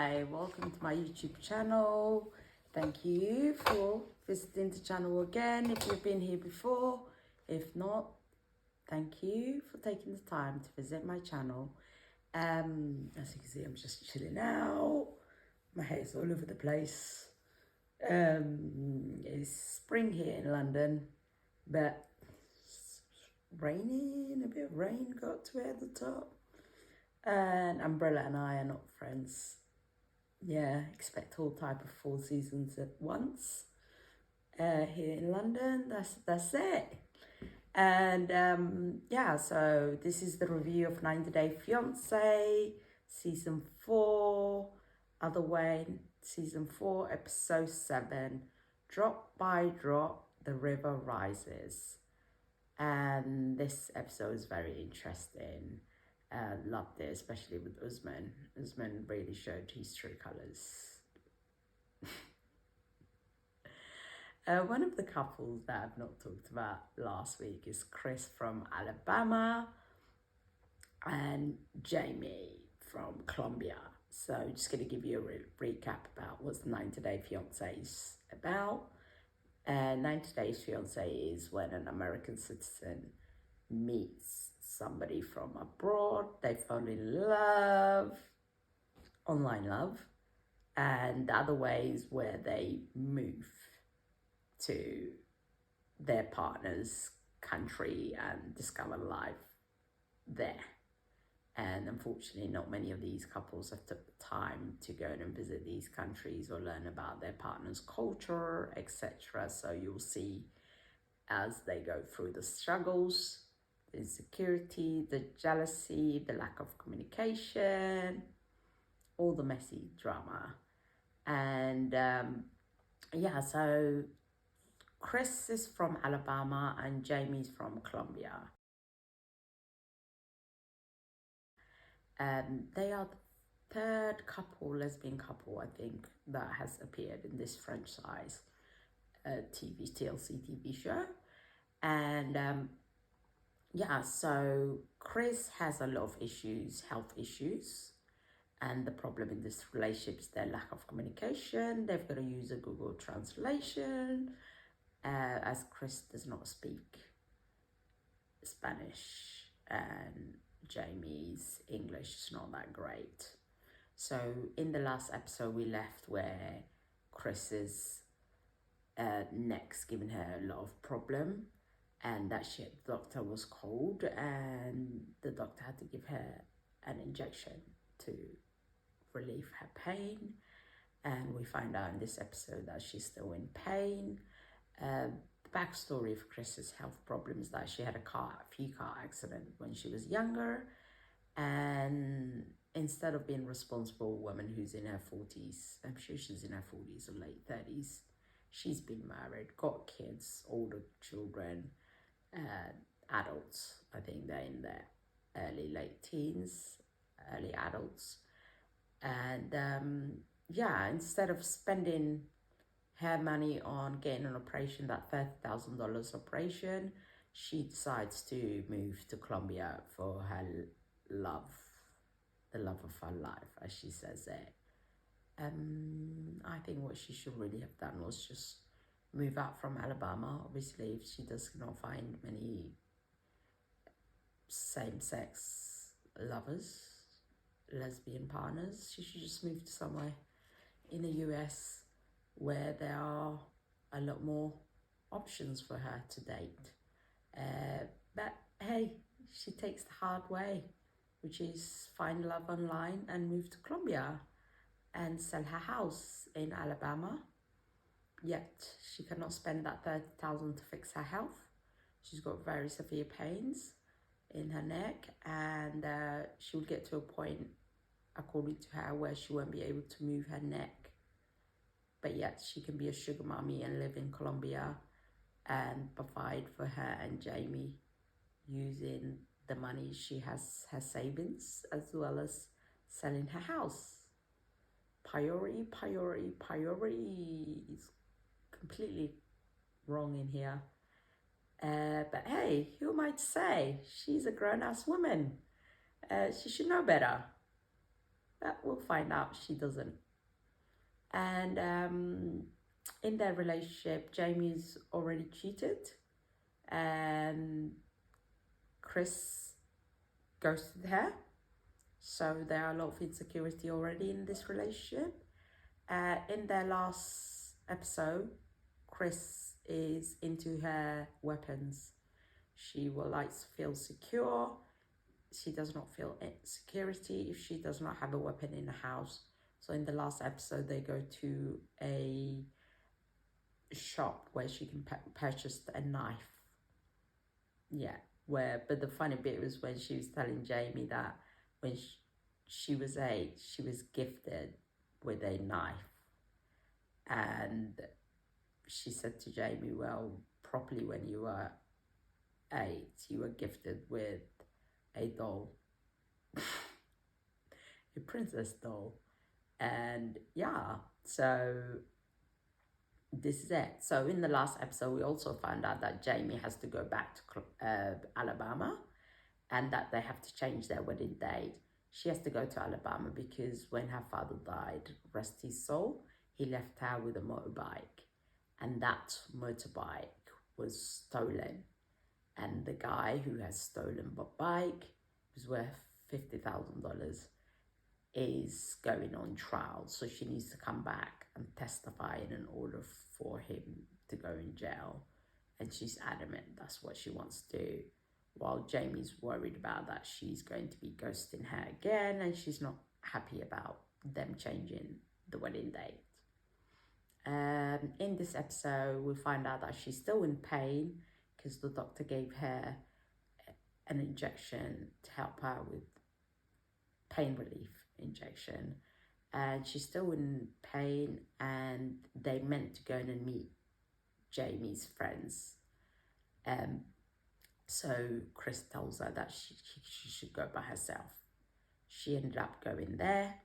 Hi, welcome to my YouTube channel. Thank you for visiting the channel again if you've been here before. If not, thank you for taking the time to visit my channel. As you can see, I'm just chilling out. My hair's all over the place. It's spring here in London, but it's raining, a bit of rain got to it at the top. And Umbrella and I are not friends. Yeah, expect all type of fall seasons at once. Here in London, that's it. And yeah, so this is the review of 90 Day Fiancé, season 4, Other Way, season 4, episode 7, Drop by Drop, the River Rises. And this episode is very interesting. Loved it, especially with Usman. Usman really showed his true colours. One of the couples that I've not talked about last week is Chris from Alabama and Jamie from Colombia. So just going to give you a recap about what 90 Day Fiancé is about. 90 Days Fiancé is when an American citizen meets somebody from abroad, they fall in love, online love, and the other way is where they move to their partner's country and discover life there. And unfortunately, not many of these couples have took the time to go and visit these countries or learn about their partner's culture, etc. So you'll see as they go through the struggles, the insecurity, the jealousy, the lack of communication, all the messy drama. And yeah, so Chris is from Alabama and Jamie's from Colombia. They are the third lesbian couple, I think, that has appeared in this franchise TLC TV show. And yeah, so Chris has a lot of issues, health issues, and the problem in this relationship is their lack of communication. They've got to use a Google translation, as Chris does not speak Spanish and Jamie's English is not that great. So in the last episode, we left where Chris's neck's giving her a lot of problem, and that the doctor was called, and the doctor had to give her an injection to relieve her pain. And we find out in this episode that she's still in pain. The backstory of Chris's health problems is that she had a few car accidents when she was younger, and instead of being a responsible woman who's in her 40s, I'm sure she's in her 40s or late 30s, she's been married, got kids, older children, adults. I think they're in their late teens, early adults. And yeah, instead of spending her money on getting an operation, that $30,000 operation, she decides to move to Colombia for her love, the love of her life, as she says it. I think what she should really have done was just move out from Alabama. Obviously, if she does not find many same-sex lovers, lesbian partners, she should just move to somewhere in the US where there are a lot more options for her to date. But hey, she takes the hard way, which is find love online and move to Colombia and sell her house in Alabama. Yet she cannot spend that $30,000 to fix her health. She's got very severe pains in her neck, and she will get to a point, according to her, where she won't be able to move her neck. But yet she can be a sugar mommy and live in Colombia and provide for her and Jamie using the money she has, her savings, as well as selling her house. Priority is completely wrong in here. But hey, who might say? She's a grown-ass woman. She should know better. We'll find out she doesn't. And in their relationship, Jamie's already cheated, and Chris ghosted her. So there are a lot of insecurity already in this relationship. In their last episode, Chris is into her weapons. She will like to feel secure. She does not feel security if she does not have a weapon in the house. So in the last episode, they go to a shop where she can purchase a knife. Yeah, but the funny bit was when she was telling Jamie that when she was 8, she was gifted with a knife. And she said to Jamie, well, properly when you were 8, you were gifted with a doll, a princess doll. And yeah, so this is it. So in the last episode, we also found out that Jamie has to go back to Alabama, and that they have to change their wedding date. She has to go to Alabama because when her father died, rest his soul, he left her with a motorbike, and that motorbike was stolen. And the guy who has stolen the bike was worth $50,000, is going on trial. So she needs to come back and testify in order for him to go in jail. And she's adamant that's what she wants to do. While Jamie's worried about that she's going to be ghosting her again, and she's not happy about them changing the wedding date. In this episode, we find out that she's still in pain because the doctor gave her an injection to help her with pain relief injection, and she's still in pain, and they meant to go and meet Jamie's friends. So Chris tells her that she should go by herself. She ended up going there.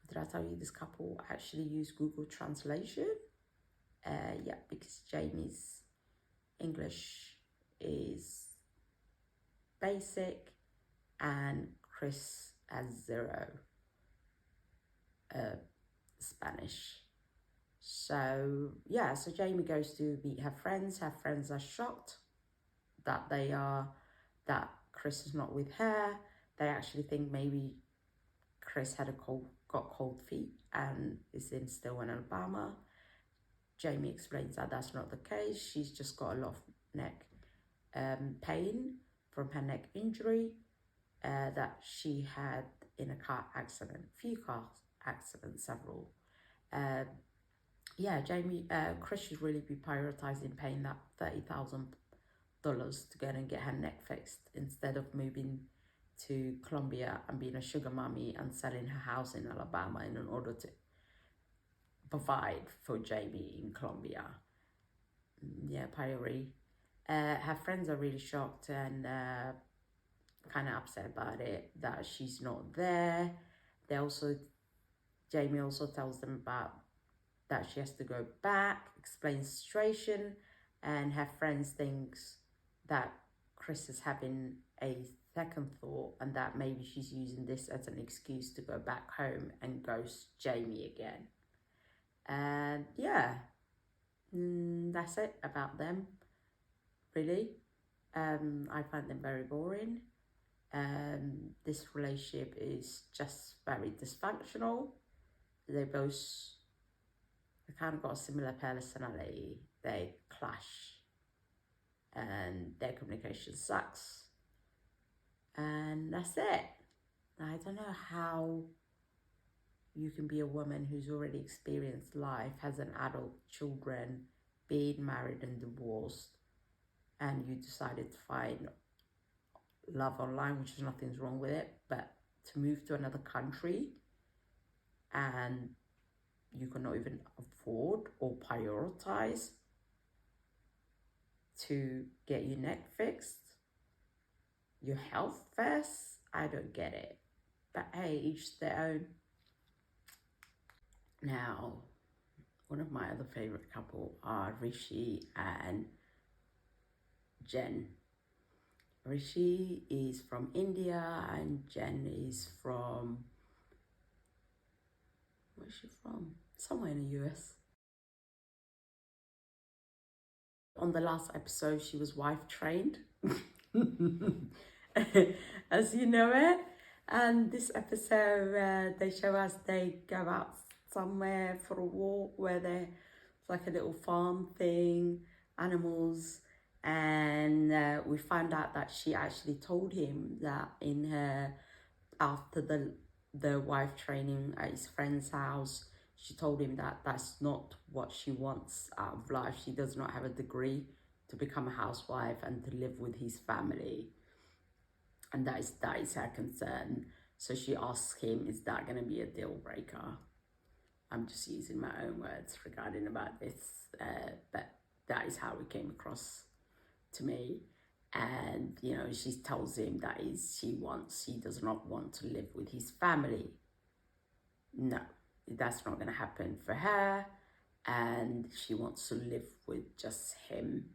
Did I tell you this couple actually used Google Translation? Yeah, because Jamie's English is basic and Chris has 0 Spanish. So yeah, so Jamie goes to meet her friends. Her friends are shocked that Chris is not with her. They actually think maybe Chris got cold feet and is still in Alabama. Jamie explains that that's not the case. She's just got a lot of neck pain from her neck injury that she had in a car accident, few car accidents, several. Yeah, Chris should really be prioritizing paying that $30,000 to go and get her neck fixed instead of moving to Colombia and being a sugar mommy and selling her house in Alabama in order to provide for Jamie in Colombia. Yeah, priority. Her friends are really shocked and kind of upset about it, that she's not there. Jamie also tells them about that she has to go back, explains the situation, and her friends thinks that Chris is having a second thought and that maybe she's using this as an excuse to go back home and ghost Jamie again. And yeah, that's it about them, really. I find them very boring. This relationship is just very dysfunctional. They kind of got a similar personality. They clash and their communication sucks. And that's it. I don't know how you can be a woman who's already experienced life, has an adult, children, being married and divorced, and you decided to find love online, which is nothing's wrong with it, but to move to another country and you cannot even afford or prioritize to get your neck fixed, your health first. I don't get it. But hey, each their own. Now, one of my other favorite couple are Rishi and Jen. Rishi is from India and Jen is from Where's she from? Somewhere in the US. On the last episode, she was wife trained, as you know it. And this episode, they show us they go out somewhere for a walk where there's like a little farm thing, animals. And we found out that she actually told him that in her, after the wife training at his friend's house, she told him that that's not what she wants out of life. She does not have a degree to become a housewife and to live with his family. And that is her concern. So she asks him, is that going to be a deal breaker? I'm just using my own words regarding about this, but that is how it came across to me. And, you know, she tells him that she does not want to live with his family. No, that's not going to happen for her. And she wants to live with just him,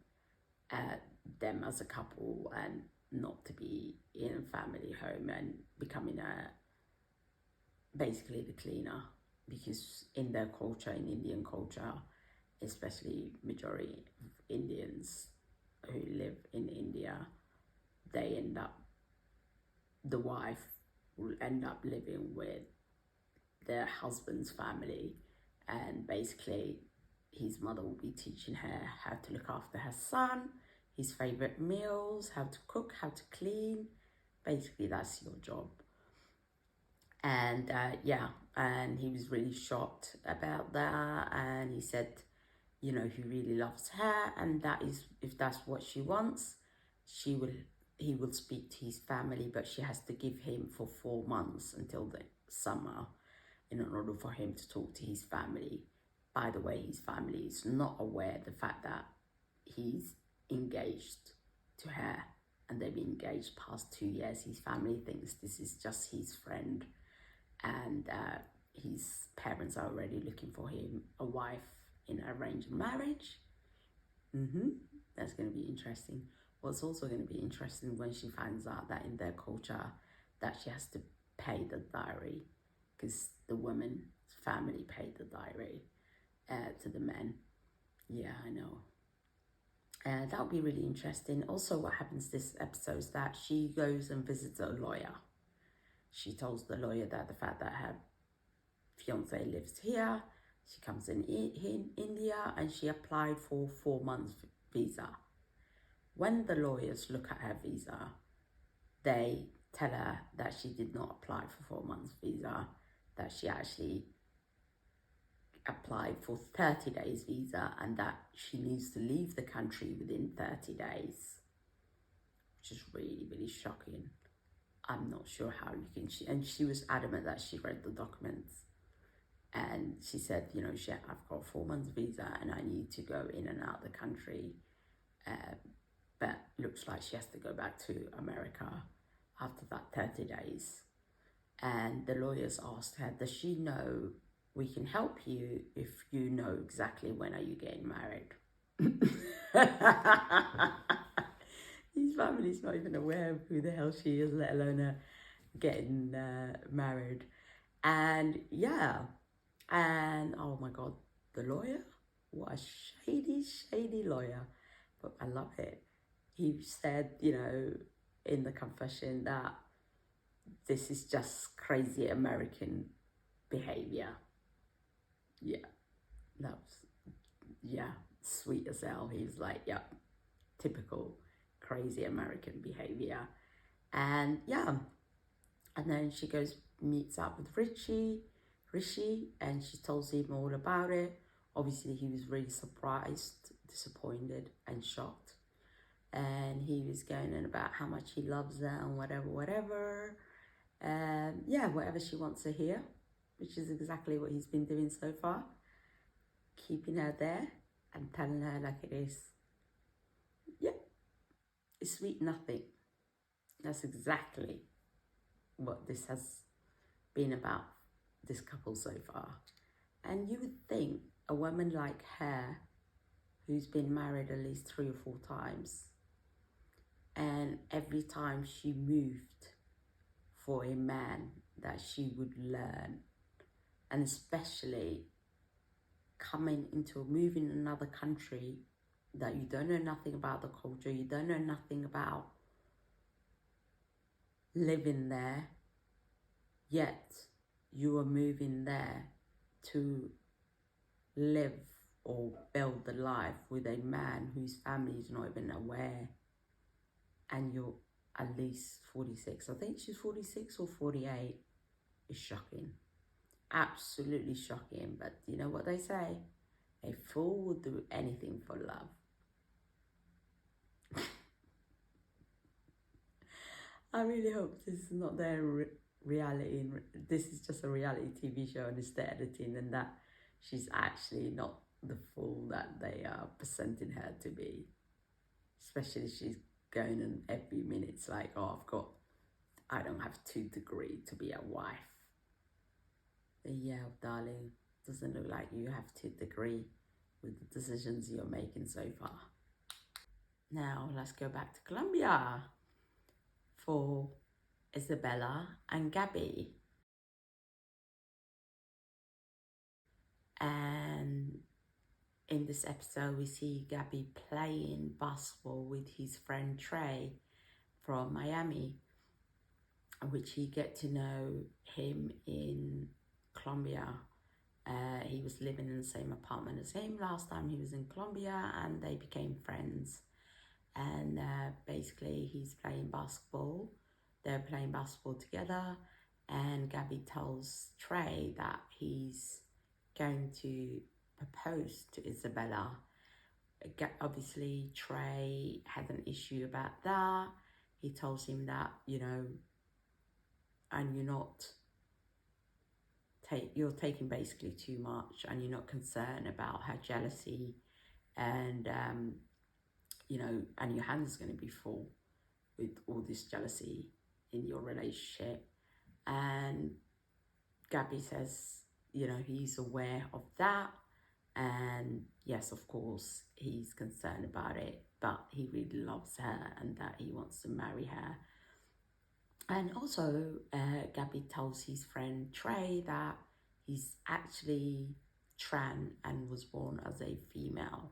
them as a couple, and not to be in a family home and becoming basically the cleaner. Because in their culture, in Indian culture, especially majority of Indians who live in India, the wife will end up living with their husband's family, and basically his mother will be teaching her how to look after her son, his favorite meals, how to cook, how to clean. Basically, that's your job. And and he was really shocked about that, and he said, you know, he really loves her, and that is, if that's what she wants, he will speak to his family, but she has to give him for 4 months until the summer in order for him to talk to his family. By the way, his family is not aware of the fact that he's engaged to her, and they've been engaged past 2 years. His family thinks this is just his friend, and his parents are already looking for him a wife in arranged marriage. That's going to be interesting. What's also going to be interesting when she finds out that in their culture that she has to pay the dowry, because the woman's family paid the dowry to the men. Yeah, I know. That would be really interesting. Also, what happens this episode is that she goes and visits a lawyer. She tells the lawyer that the fact that her fiance lives here, she comes in India, and she applied for 4 months visa. When the lawyers look at her visa, they tell her that she did not apply for 4 months visa, that she actually applied for 30 days visa, and that she needs to leave the country within 30 days, which is really, really shocking. I'm not sure how you can, and she was adamant that she read the documents, and she said, you know, I've got 4 months visa and I need to go in and out of the country, but looks like she has to go back to America after that 30 days. And the lawyers asked her, does she know we can help you if you know exactly when are you getting married? His family's not even aware of who the hell she is, let alone getting married. And yeah, and oh my God, the lawyer, what a shady lawyer, but I love it. He said, you know, in the confession that this is just crazy American behavior. Yeah, that was, sweet as hell. He was like, yeah, typical crazy American behavior. And yeah, and then she goes, meets up with Rishi, and she tells him all about it. Obviously, he was really surprised, disappointed, and shocked. And he was going on about how much he loves her and whatever. Whatever she wants to hear, which is exactly what he's been doing so far. Keeping her there and telling her like it is. Yeah, it's sweet nothing. That's exactly what this has been about, this couple so far. And you would think a woman like her, who's been married at least 3 or 4 times, and every time she moved for a man, that she would learn and especially moving in another country that you don't know nothing about the culture, you don't know nothing about living there, yet you are moving there to live or build a life with a man whose family is not even aware, and you're at least 46. I think she's 46 or 48. Is shocking. Absolutely shocking. But you know what they say? A fool will do anything for love. I really hope this is not their reality. This is just a reality TV show and it's the editing, and that she's actually not the fool that they are presenting her to be. Especially she's going on every minute. It's like, oh, I don't have 2 degrees to be a wife. Yeah, darling, doesn't look like you have 2 degrees with the decisions you're making so far. Now let's go back to Colombia for Isabella and Gabby. And in this episode, we see Gabby playing basketball with his friend Trey from Miami, which he get to know him in Colombia. He was living in the same apartment as him last time he was in Colombia, and they became friends. And basically, he's playing basketball. They're playing basketball together, and Gabby tells Trey that he's going to propose to Isabella. Obviously, Trey had an issue about that. He tells him that, and you're taking basically too much, and you're not concerned about her jealousy, and and your hands are going to be full with all this jealousy in your relationship. And Gabby says, he's aware of that, and yes, of course, he's concerned about it, but he really loves her and that he wants to marry her. And also, Gabby tells his friend Trey that he's actually trans and was born as a female.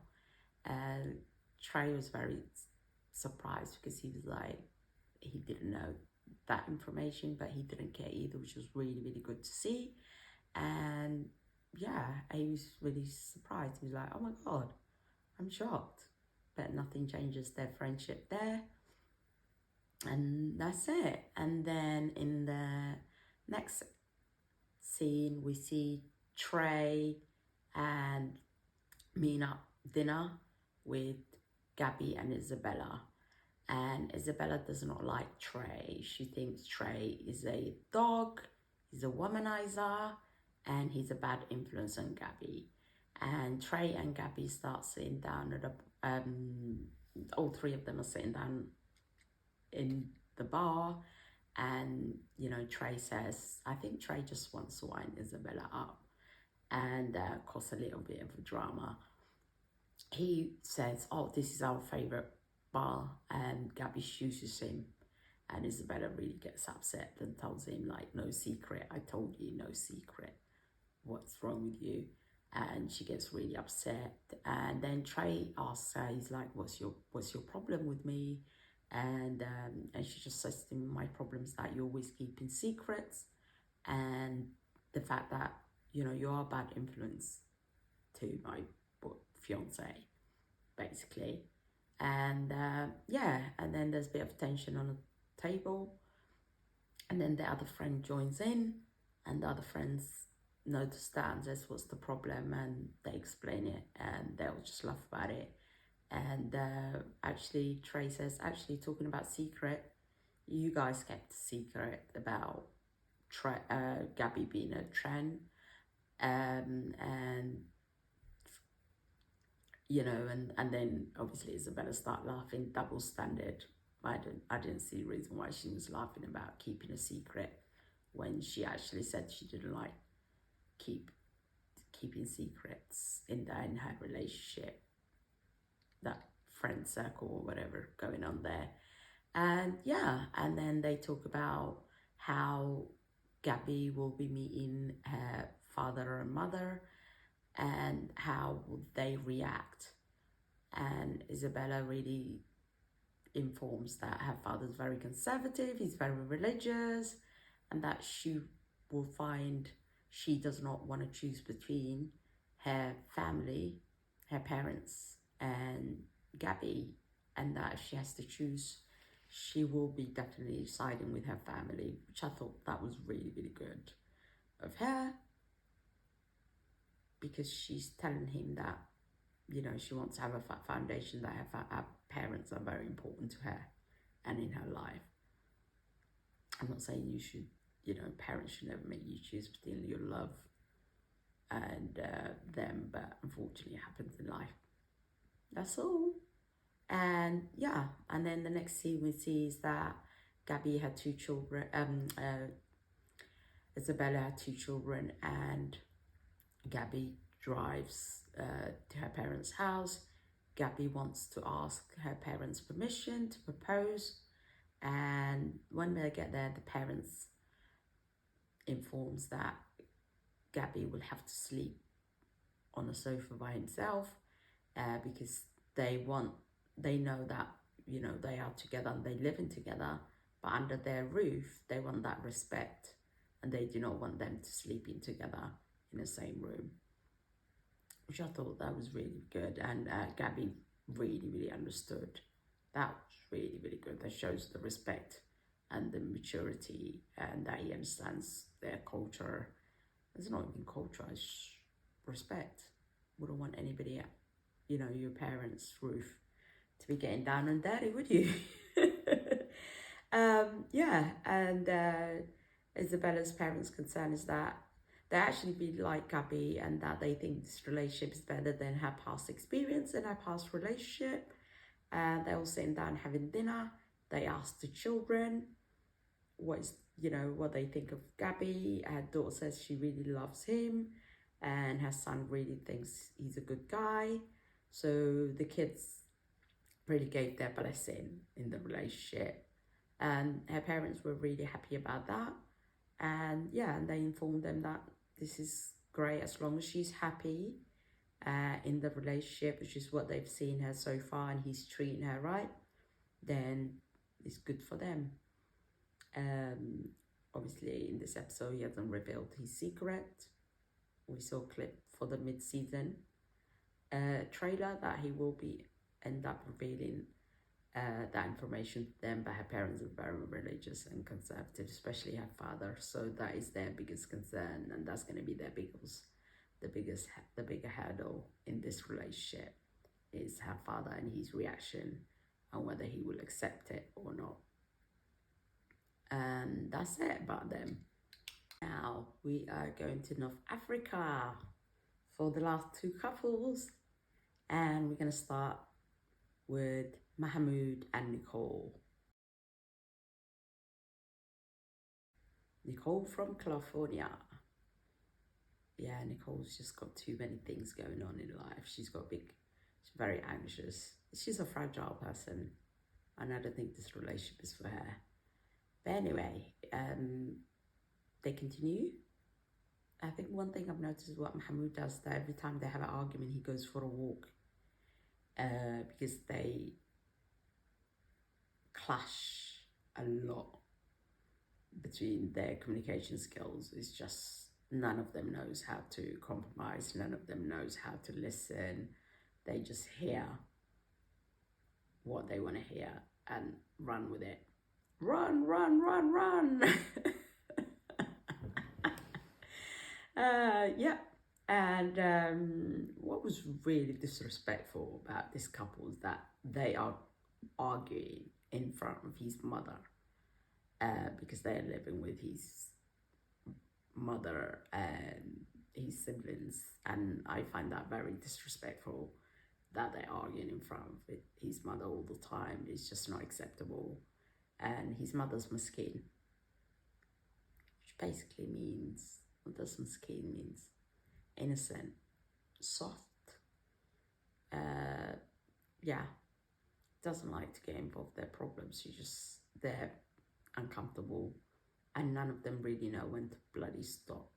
Trey was very surprised because he was like, he didn't know that information, but he didn't care either, which was really, really good to see. And yeah, he was really surprised. He was like, oh my God, I'm shocked. But nothing changes their friendship there. And that's it. And then in the next scene, we see Trey and meeting up dinner with Gabby and Isabella. And Isabella does not like Trey. She thinks Trey is a dog, he's a womanizer, and he's a bad influence on Gabby. And Trey and Gabby start sitting down at all 3 of them are sitting down in the bar, and Trey says, I think Trey just wants to wind Isabella up and cause a little bit of a drama. He says, oh, this is our favorite bar, and Gabby chooses him, and Isabella really gets upset and tells him, like, no secret, I told you, no secret, what's wrong with you? And she gets really upset. And then Trey asks her, he's like, what's your problem with me? And she just says to him, my problem is that you're always keeping secrets, and the fact that you are a bad influence to my fiance, basically. And yeah, and then there's a bit of tension on the table, and then the other friend joins in, and the other friends notice that and says, what's the problem? And they explain it, and they'll just laugh about it. And actually Trey says, actually, talking about secret, you guys kept a secret about Gabby being a trend, and and then obviously Isabella start laughing, double standard. I didn't see a reason why she was laughing about keeping a secret when she actually said she didn't like keeping secrets in her relationship, that friend circle or whatever going on there. And yeah, and then they talk about how Gabby will be meeting her father and mother, and how would they react. And Isabella really informs that her father's very conservative, he's very religious, and that she will find she does not want to choose between her family, her parents, and Gabby, and that if she has to choose, she will be definitely siding with her family, which I thought that was really, really good of her, because she's telling him that, you know, she wants to have a foundation that her parents are very important to her and in her life. I'm not saying you should, you know, parents should never make you choose between your love and them, but unfortunately it happens in life. That's all. And yeah, and then the next scene we see is that Gabby had 2 children, Isabella had 2 children, and Gabby drives to her parents' house. Gabby wants to ask her parents' permission to propose, and when they get there, the parents informs that Gabby will have to sleep on the sofa by himself because they know that, you know, they are together and they living together, but under their roof they want that respect, and they do not want them to sleep in together in the same room, which I thought that was really good. And Gabby really understood. That was really good. That shows the respect and the maturity, and that he understands their culture. It's not even culture, it's respect. Wouldn't want anybody at, you know, your parents' roof to be getting down and dirty, would you? Yeah, and Isabella's parents' concern is that they actually be like Gabby, and that they think this relationship is better than her past experience and her past relationship. They're all sitting down having dinner. They ask the children what they think of Gabby. Her daughter says she really loves him, and her son really thinks he's a good guy. So the kids really gave their blessing in the relationship, and her parents were really happy about that. And yeah, and they informed them that this is great as long as she's happy in the relationship, which is what they've seen her so far, and he's treating her right, then it's good for them. Obviously in this episode he hasn't revealed his secret. We saw a clip for the mid-season trailer that he will be end up revealing that information to them, but her parents are very religious and conservative, especially her father, so that is their biggest concern, and that's going to be the bigger hurdle in this relationship is her father and his reaction, and whether he will accept it or not. And that's it about them. Now we are going to North Africa for the last 2 couples, and we're going to start with Mahmoud and Nicole. Nicole from California. Yeah, Nicole's just got too many things going on in life. She's very anxious. She's a fragile person, and I don't think this relationship is for her. But anyway, they continue. I think one thing I've noticed is what Mahmoud does, that every time they have an argument, he goes for a walk because they clash a lot between their communication skills. It's just none of them knows how to compromise. None of them knows how to listen. They just hear what they want to hear and run with it. Run. Yeah. And what was really disrespectful about this couple is that they are arguing in front of his mother because they're living with his mother and his siblings, and I find that very disrespectful that they're arguing in front of his mother all the time. It's just not acceptable. And his mother's maskin, which basically means, what does maskin means? Innocent, soft, yeah, doesn't like to get involved in their problems. They're uncomfortable, and none of them really know when to bloody stop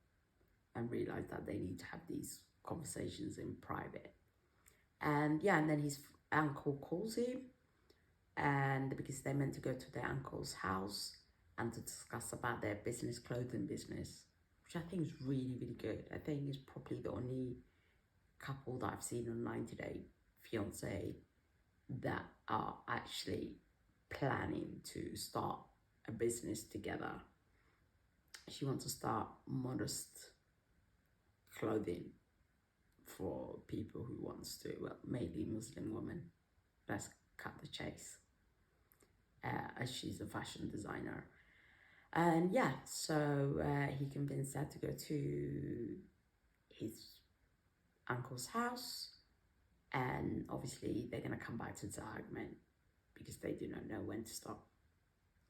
and realize that they need to have these conversations in private. And yeah, and then his uncle calls him, and because they're meant to go to their uncle's house and to discuss about their business, clothing business, which I think is really, really good. I think it's probably the only couple that I've seen on 90 Day Fiancé that are actually planning to start a business together. She wants to start modest clothing for people who wants to, well, mainly Muslim women. Let's cut the chase. As she's a fashion designer. And yeah, so he convinced her to go to his uncle's house, and obviously they're going to come back to the argument because they do not know when to stop.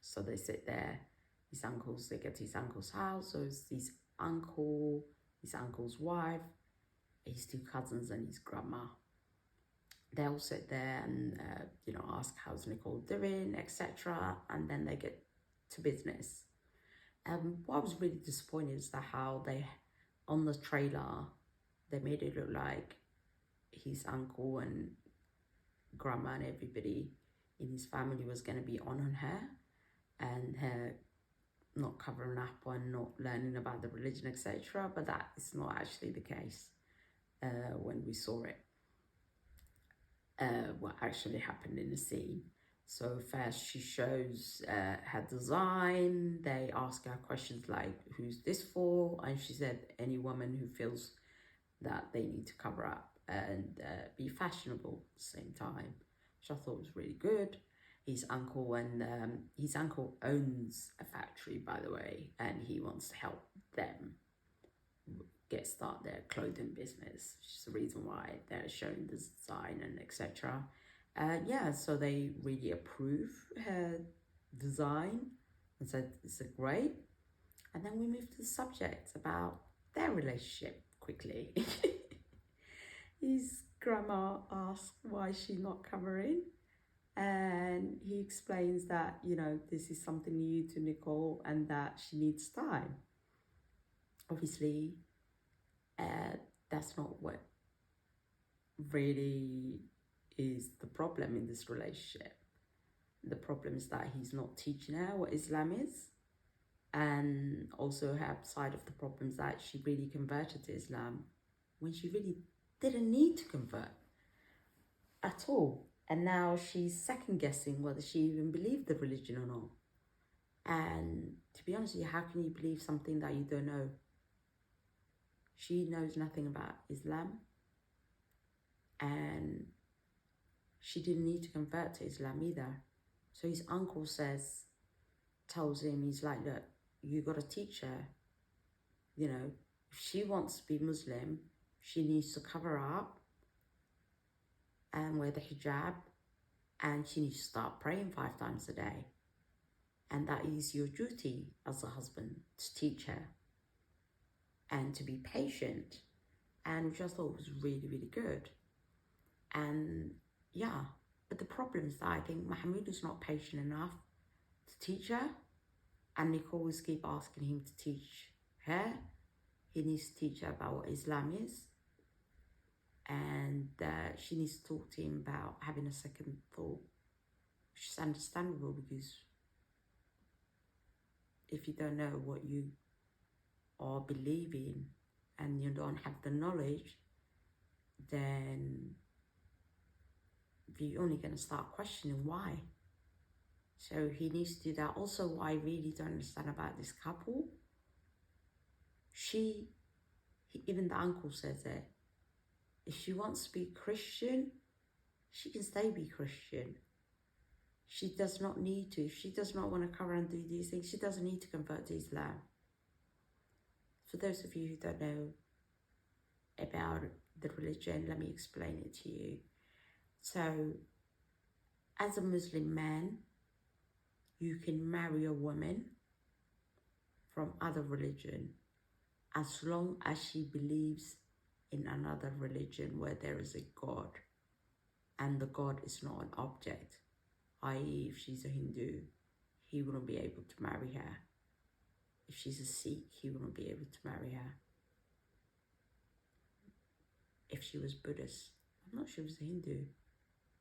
So they sit there, they get to his uncle's house. So it's his uncle, his uncle's wife, his two cousins, and his grandma. They all sit there and ask how's Nicole doing, etc. And then they get to business. What I was really disappointed is that how they, on the trailer, they made it look like his uncle and grandma and everybody in his family was going to be on her, and her not covering up and not learning about the religion, etc. But that is not actually the case when we saw it. What actually happened in the scene. So first she shows her design. They ask her questions like, who's this for? And she said, any woman who feels that they need to cover up and be fashionable at the same time, which I thought was really good. His uncle owns a factory, by the way, and he wants to help them start their clothing business, which is the reason why they're showing the design and etc. Yeah, so they really approve her design and said it's a great. And then we move to the subject about their relationship quickly. His grandma asks why she's not covering, and he explains that this is something new to Nicole and that she needs time. Obviously, that's not what really is the problem in this relationship. The problem is that he's not teaching her what Islam is, and also her side of the problem is that she really converted to Islam when she really didn't need to convert at all, and now she's second guessing whether she even believed the religion or not. And to be honest with you, how can you believe something that you don't know? She knows nothing about Islam, and she didn't need to convert to Islam either. So his uncle tells him, he's like, look, you got to teach her. If she wants to be Muslim, she needs to cover up and wear the hijab, and she needs to start praying 5 times a day. And that is your duty as a husband, to teach her and to be patient, and which I thought was really, really good. And yeah, but the problem is that I think Mahmoud is not patient enough to teach her, and Nicole always keep asking him to teach her. He needs to teach her about what Islam is, and she needs to talk to him about having a second thought, which is understandable, because if you don't know what you are believing and you don't have the knowledge, then you're only going to start questioning why. So he needs to do that. Also, what I really don't understand about this couple, even the uncle says it, if she wants to be Christian, she can stay be Christian. She does not need to. If she does not want to cover and do these things, she doesn't need to convert to Islam. For those of you who don't know about the religion, let me explain it to you. So, as a Muslim man, you can marry a woman from other religion as long as she believes in another religion where there is a God, and the God is not an object. I.e., if she's a Hindu, he wouldn't be able to marry her. If she's a Sikh, he wouldn't be able to marry her. if she was Buddhist. I'm not sure if she was Hindu.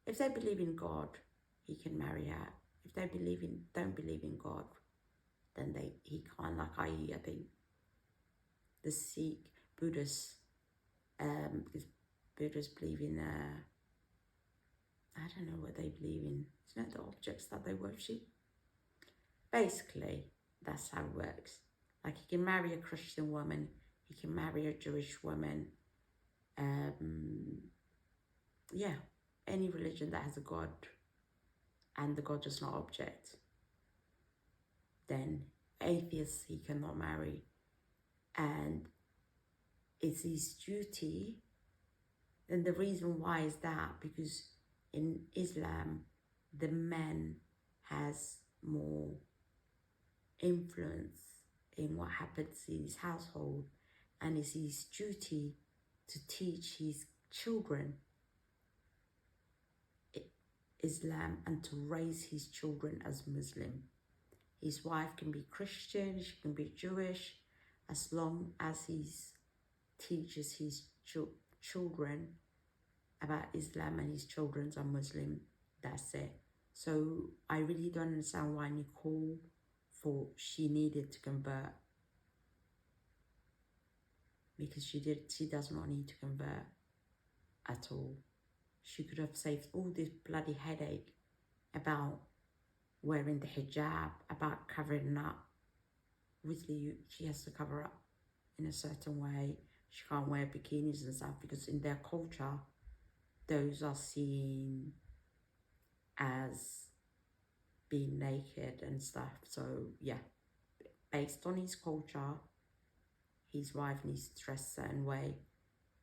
If they believe in God, he can marry her. If they don't believe in God, then he can't. Like I think the Sikh Buddhists, because Buddhists believe in I don't know what they believe in. It's not the objects that they worship. Basically, that's how it works. Like, he can marry a Christian woman, he can marry a Jewish woman. Yeah, any religion that has a God and the God is not object, then atheists he cannot marry. And it's his duty. And the reason why is that because in Islam, the man has more influence in what happens in his household, and it's his duty to teach his children Islam and to raise his children as Muslim. His wife can be Christian, she can be Jewish, as long as he teaches his children about Islam and his children are Muslim, that's it. So I really don't understand why Nicole thought she needed to convert, because she does not need to convert at all. She could have saved all this bloody headache about wearing the hijab, about covering up. Obviously, she has to cover up in a certain way. She can't wear bikinis and stuff because in their culture, those are seen as being naked and stuff. So yeah, based on his culture, his wife needs to dress a certain way,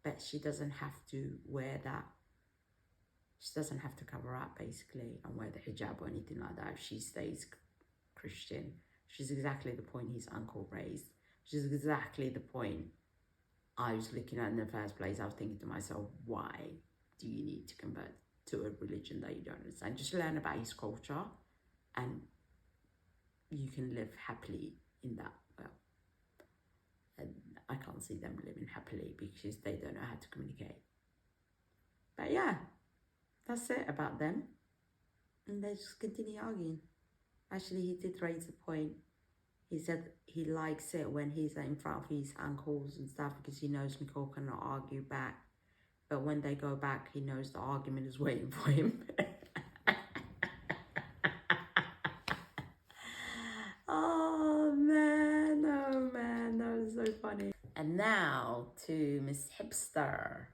but she doesn't have to wear that. She doesn't have to cover up basically and wear the hijab or anything like that if she stays Christian. She's exactly the point his uncle raised. She's exactly the point I was looking at in the first place. I was thinking to myself, why do you need to convert to a religion that you don't understand? Just learn about his culture and you can live happily in that. Well, and I can't see them living happily because they don't know how to communicate. But yeah, that's it about them. And they just continue arguing. Actually, he did raise a point. He said he likes it when he's in front of his uncles and stuff because he knows Nicole cannot argue back. But when they go back, he knows the argument is waiting for him. Oh man, that was so funny. And now to Miss Hipster.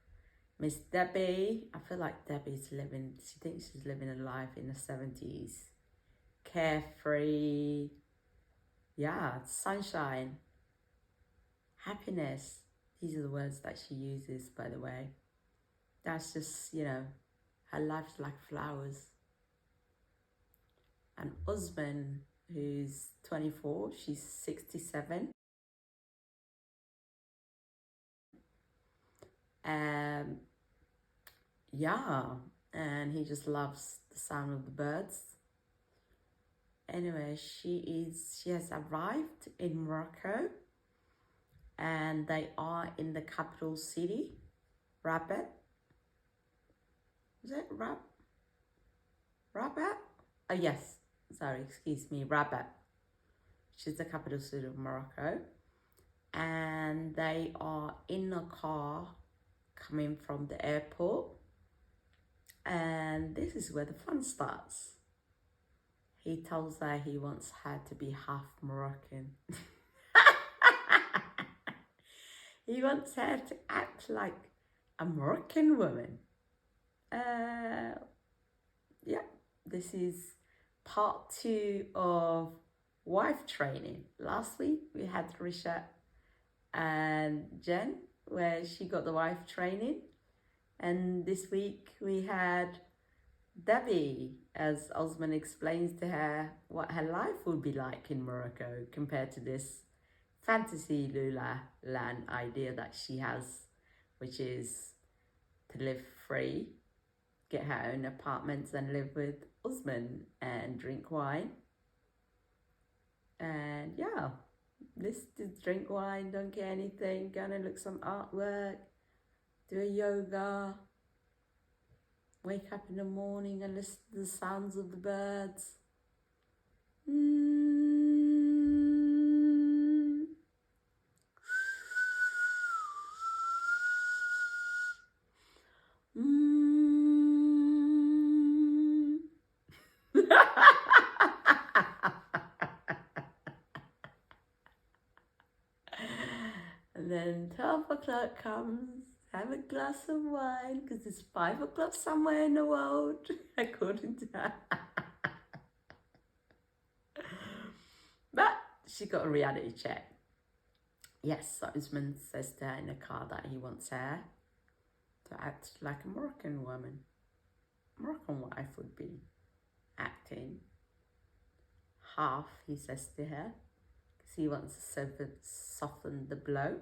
Miss Debbie. I feel like Debbie's she thinks she's living a life in the 70s. Carefree. Yeah, sunshine. Happiness. These are the words that she uses, by the way. That's just, her life's like flowers. And Usman, who's 24, she's 67. Yeah, and he just loves the sound of the birds. Anyway, she has arrived in Morocco and they are in the capital city, Rabat. Is it Rabat? Oh yes, sorry, excuse me, Rabat. She's the capital city of Morocco. And they are in a car coming from the airport. And this is where the fun starts. He tells her he wants her to be half Moroccan. He wants her to act like a Moroccan woman. Yeah, this is part 2 of wife training. Last week we had Risha and Jen, where she got the wife training. And this week we had Debbie, as Osman explains to her what her life would be like in Morocco compared to this fantasy Lula land idea that she has, which is to live free, get her own apartments and live with Osman and drink wine. And yeah, this drink wine, don't get anything, gonna look some artwork. do a yoga, wake up in the morning and listen to the sounds of the birds. Mm. Mm. And then 12 o'clock comes, have a glass of wine, because it's 5 o'clock somewhere in the world, according to her. But she got a reality check. Yes, Osman says to her in the car that he wants her to act like a Moroccan woman. Moroccan wife would be acting half, he says to her, because he wants to soften the blow.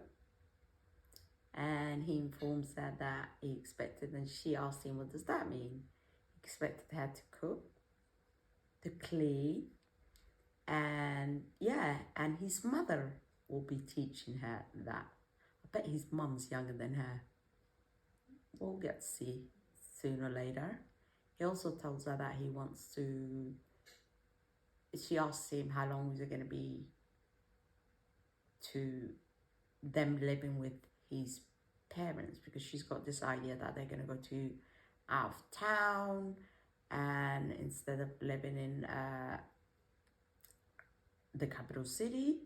And he informs her that he expected, and she asked him, what does that mean? He expected her to cook, to clean, and yeah, and his mother will be teaching her that. I bet his mum's younger than her. We'll get to see sooner or later. He also tells her that he wants to, she asks him how long is it going to be to them living with his parents, because she's got this idea that they're going to go to out of town, and instead of living in the capital city,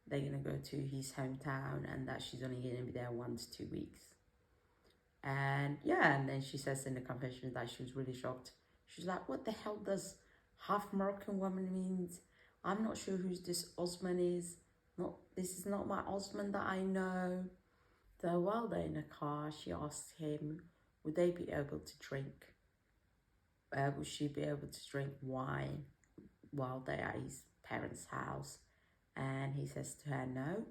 they're going to go to his hometown, and that she's only going to be there 1 to 2 weeks. And yeah, and then she says in the confession that she was really shocked. She's like, what the hell does half Moroccan woman means? I'm not sure who this Osman is. This is not my Osman that I know. So while they're in the car, she asked him, would they be able to drink? Would she be able to drink wine while they're at his parents' house? And he says to her, no,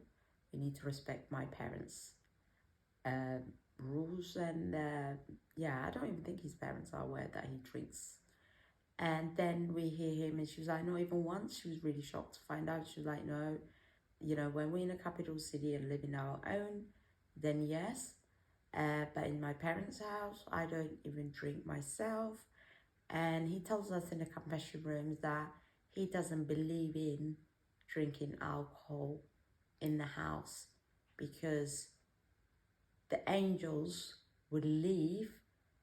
you need to respect my parents' rules. And yeah, I don't even think his parents are aware that he drinks. And then we hear him, and she was like, not even once. She was really shocked to find out. She was like, no, you know, when we're in a capital city and live in our own, then yes. But in my parents' house, I don't even drink myself. And he tells us in the confession rooms that he doesn't believe in drinking alcohol in the house, because the angels will leave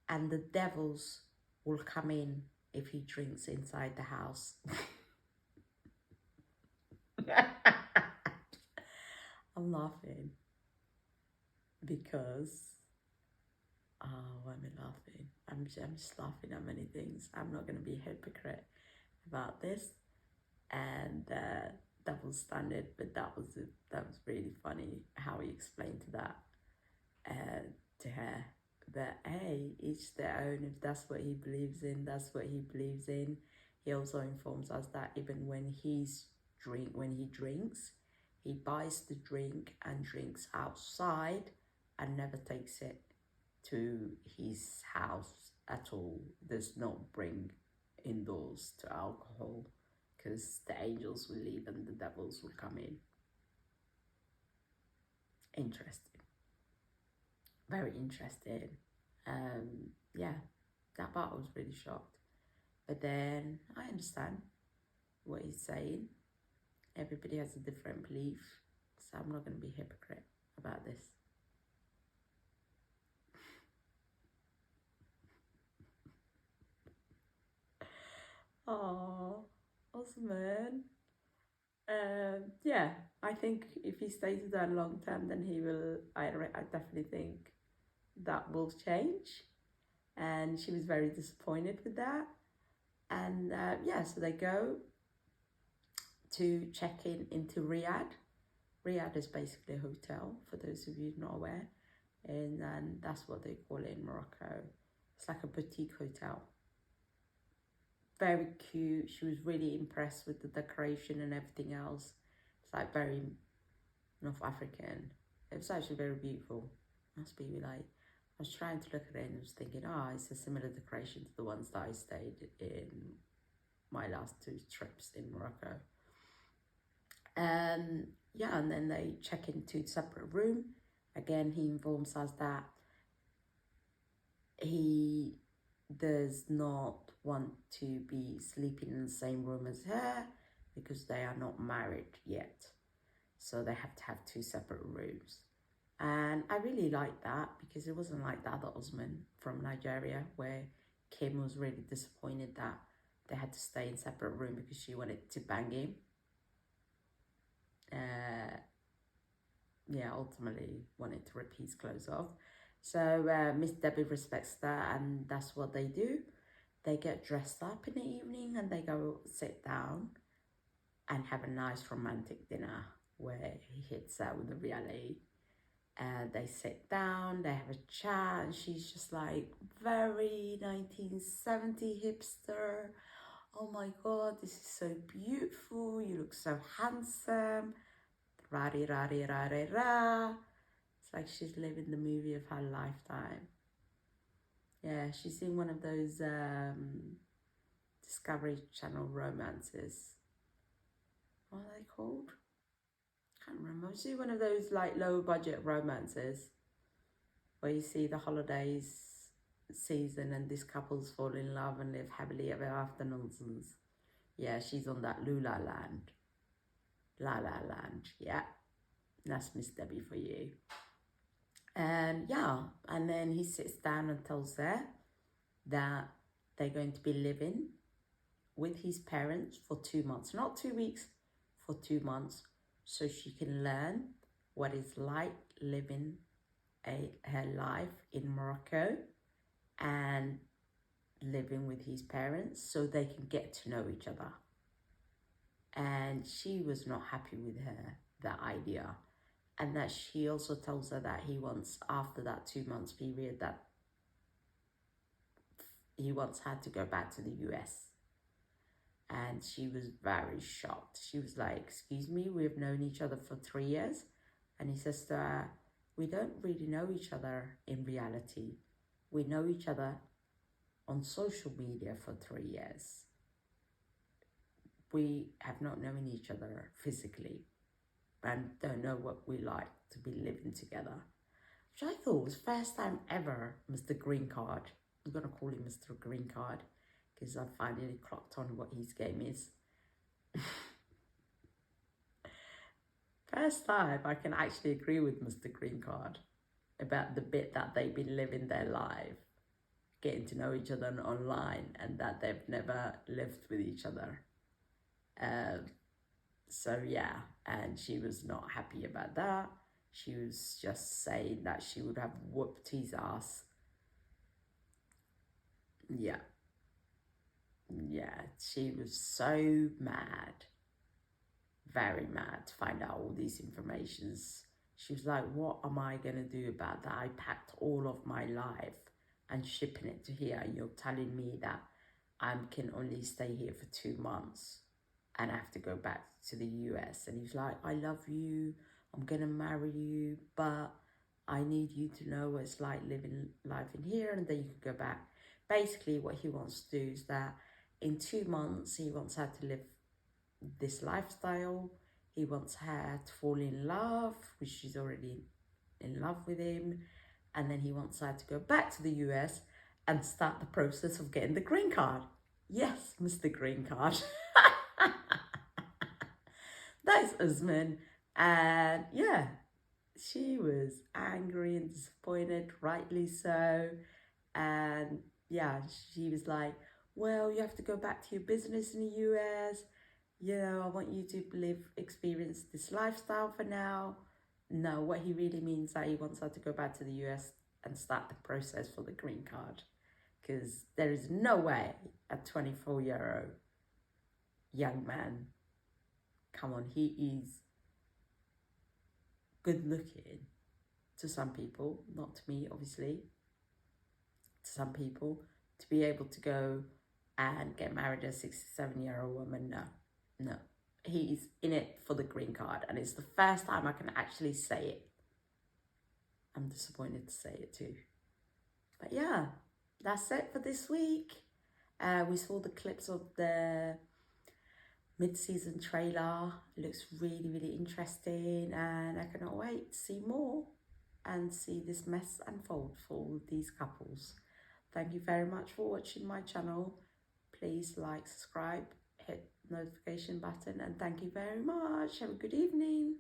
and the devils will come in if he drinks inside the house. I'm laughing because, oh, why am I laughing? I'm just laughing at many things. I'm not going to be a hypocrite about this, and double standard, but that was really funny how he explained that to her. But hey, each their own. If that's what he believes in, that's what he believes in. He also informs us that even when he drinks, he buys the drink and drinks outside and never takes it to his house at all. Does not bring indoors to alcohol, because the angels will leave and the devils will come in. Interesting. Very interesting. Yeah, that part I was really shocked. But then I understand what he's saying. Everybody has a different belief, so I'm not going to be a hypocrite about this. Oh, Osman. Yeah, I think if he stays with her long term, then he will. I definitely think that will change. And she was very disappointed with that. And yeah, so they go to check into Riyadh. Riyadh is basically a hotel, for those of you not aware, and that's what they call it in Morocco. It's like a boutique hotel. Very cute. She was really impressed with the decoration and everything else. It's like very North African. It was actually very beautiful. Must be like, I was trying to look at it and was thinking, it's a similar decoration to the ones that I stayed in my last 2 trips in Morocco. Yeah, and then they check into a separate room. Again, he informs us that he does not want to be sleeping in the same room as her because they are not married yet. So they have to have two separate rooms. And I really like that because it wasn't like the other husband from Nigeria where Kim was really disappointed that they had to stay in separate room because she wanted to bang him. Yeah, ultimately wanted to rip his clothes off. So Miss Debbie respects that, and that's what they do. They get dressed up in the evening and they go sit down and have a nice romantic dinner where he hits her with a reality. And they sit down, they have a chat, and she's just like, very 1970 hipster. Oh my God, this is so beautiful. You look so handsome. Ra-di-ra-di-ra-di-ra. It's like she's living the movie of her lifetime. Yeah, she's in one of those Discovery Channel romances. What are they called? Can't remember. She's one of those like low budget romances where you see the holidays season and these couples fall in love and live happily ever after nonsense. Yeah, she's on that Lula Land. La La Land. Yeah, that's Miss Debbie for you. And yeah, and then he sits down and tells her that they're going to be living with his parents for 2 months, not 2 weeks, for 2 months, so she can learn what it's like living her life in Morocco and living with his parents so they can get to know each other. And she was not happy with that idea. And that she also tells her that he wants, after that 2 months period, that he wants her to go back to the US. And she was very shocked. She was like, excuse me, we've known each other for 3 years. And he says to her, we don't really know each other in reality. We know each other on social media for 3 years. We have not known each other physically and don't know what we like to be living together. Which I thought was first time ever, Mr. Green Card. I'm going to call him Mr. Green Card because I finally clocked on what his game is. First time I can actually agree with Mr. Green Card about the bit that they've been living their life, getting to know each other online, and that they've never lived with each other. So yeah, and she was not happy about that. She was just saying that she would have whooped his ass. Yeah, she was so mad, very mad to find out all these informations. She was like, what am I gonna do about that? I packed all of my life and shipping it to here. You're telling me that I can only stay here for 2 months and I have to go back to the US. And he's like, I love you, I'm gonna marry you, but I need you to know what it's like living life in here, and then you can go back. Basically, what he wants to do is that in 2 months, he wants her to live this lifestyle. He wants her to fall in love, which she's already in love with him. And then he wants her to go back to the US and start the process of getting the green card. Yes, Mr. Green Card. That's Usman. And yeah, she was angry and disappointed, rightly so. And yeah, she was like, well, you have to go back to your business in the US. You know, I want you to experience this lifestyle for now. No, what he really means that he wants her to go back to the US and start the process for the green card. Because there is no way a 24-year-old young man, come on, he is good looking to some people, not to me, obviously, to some people, to be able to go and get married as a 67-year-old woman. No, he's in it for the green card, and it's the first time I can actually say it. I'm disappointed to say it too. But yeah, that's it for this week. We saw the clips of the mid-season trailer. It looks really, really interesting, and I cannot wait to see more and see this mess unfold for all these couples. Thank you very much for watching my channel. Please like, subscribe, hit notification button, and thank you very much. Have a good evening.